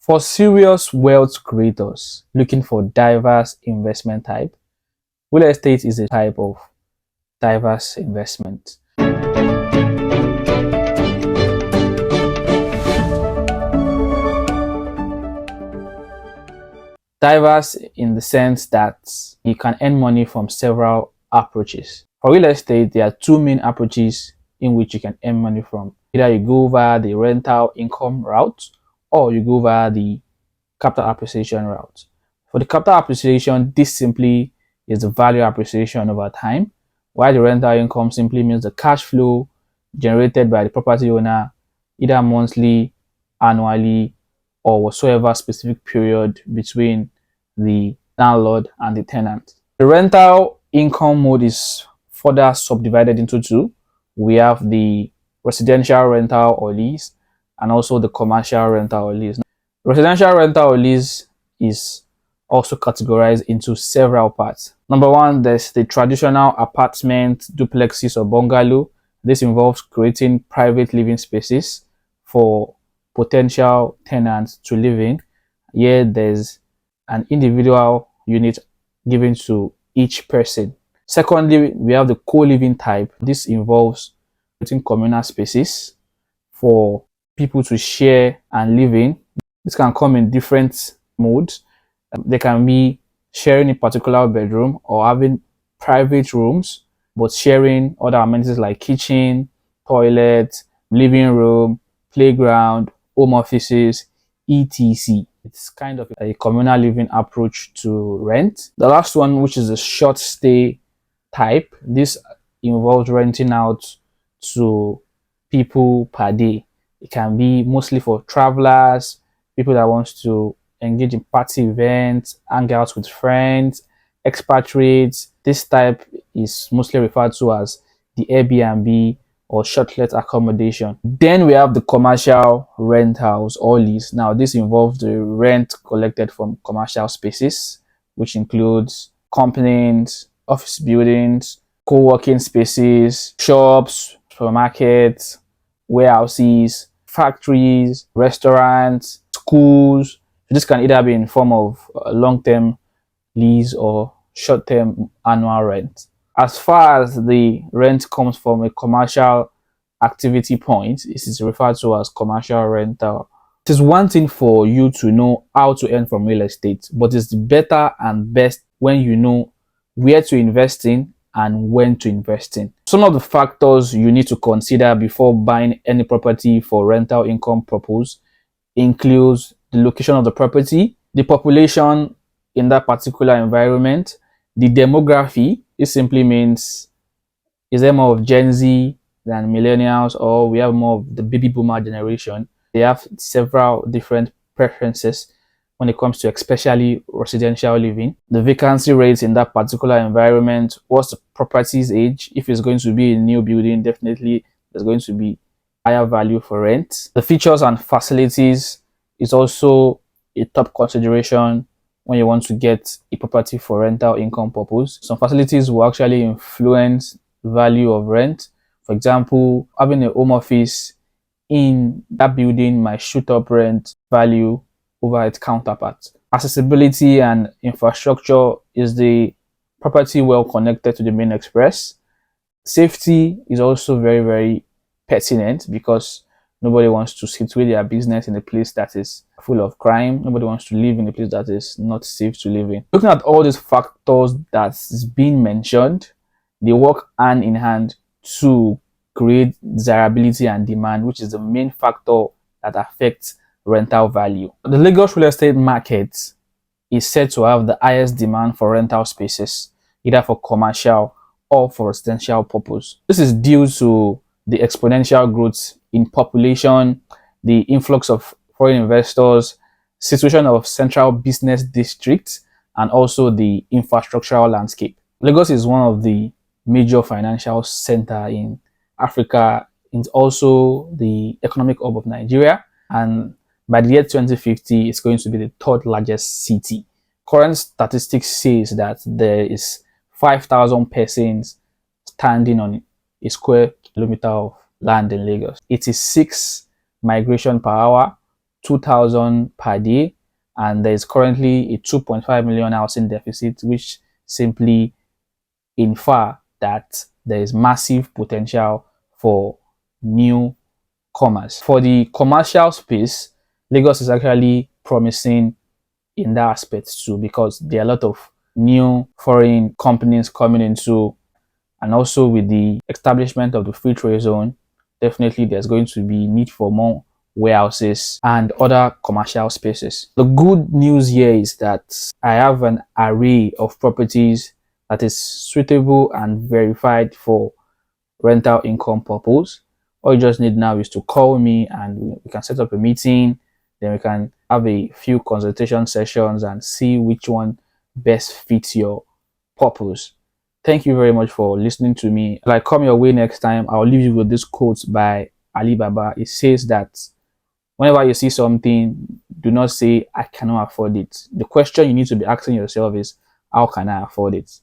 For serious wealth creators looking for diverse investment type, real estate is a type of diverse investment. Diverse in the sense that you can earn money from several approaches. For real estate, there are two main approaches in which you can earn money from. Either you go via the rental income route or you go via the capital appreciation route. For the capital appreciation, this simply is the value appreciation over time, while the rental income simply means the cash flow generated by the property owner either monthly, annually, or whatsoever specific period between the landlord and the tenant. The rental income mode is further subdivided into two. We have the residential rental or lease and also the commercial rental or lease. Residential rental or lease is also categorized into several parts. Number one, there's the traditional apartment, duplexes, or bungalow. This involves creating private living spaces for potential tenants to live in. Here, there's an individual unit given to each person. Secondly, we have the co-living type. This involves creating communal spaces for people to share and live in. This can come in different modes. They can be sharing a particular bedroom or having private rooms, but sharing other amenities like kitchen, toilet, living room, playground, home offices, etc. It's kind of a communal living approach to rent. The last one, which is a short stay type, this involves renting out to people per day. It can be mostly for travelers, people that want to engage in party events, hang out with friends, expatriates. This type is mostly referred to as the Airbnb or short-let accommodation. Then we have the commercial rentals or lease. Now, this involves the rent collected from commercial spaces, which includes companies, office buildings, co-working spaces, shops, supermarkets, warehouses, factories, restaurants, schools. This can either be in form of long-term lease or short-term annual rent. As far as the rent comes from a commercial activity point, it is referred to as commercial rental. It is one thing for you to know how to earn from real estate, but it's better and best when you know where to invest in and when to invest in. Some of the factors you need to consider before buying any property for rental income purpose includes the location of the property, the population in that particular environment, the demography. It simply means, is there more of Gen Z than millennials, or we have more of the baby boomer generation? They have several different preferences when it comes to especially residential living. The vacancy rates in that particular environment, what's the property's age? If it's going to be a new building, definitely there's going to be higher value for rent. The features and facilities is also a top consideration when you want to get a property for rental income purpose. Some facilities will actually influence the value of rent. For example, having a home office in that building might shoot up rent value over its counterpart. Accessibility and infrastructure. Is the property well connected to the main express? Safety is also very, very pertinent because nobody wants to situate their business in a place that is full of crime. Nobody wants to live in a place that is not safe to live in. Looking at all these factors that's been mentioned, they work hand in hand to create desirability and demand, which is the main factor that affects rental value. The Lagos real estate market is said to have the highest demand for rental spaces, either for commercial or for residential purpose. This is due to the exponential growth in population, the influx of foreign investors, situation of central business districts, and also the infrastructural landscape. Lagos is one of the major financial center in Africa. It's also the economic hub of Nigeria, and by the year 2050, it's going to be the third largest city. Current statistics says that there is 5,000 persons standing on a square kilometer of land in Lagos. 86 migration per hour, 2,000 per day, and there is currently a 2.5 million housing deficit, which simply infer that there is massive potential for new commerce. For the commercial space, Lagos is actually promising in that aspect too, because there are a lot of new foreign companies coming into, and also with the establishment of the free trade zone, definitely there's going to be need for more warehouses and other commercial spaces. The good news here is that I have an array of properties that is suitable and verified for rental income purpose. All you just need now is to call me and we can set up a meeting. Then we can have a few consultation sessions and see which one best fits your purpose. Thank you very much for listening to me. If I come your way next time, I'll leave you with this quote by Alibaba. It says that whenever you see something, do not say, I cannot afford it. The question you need to be asking yourself is, how can I afford it?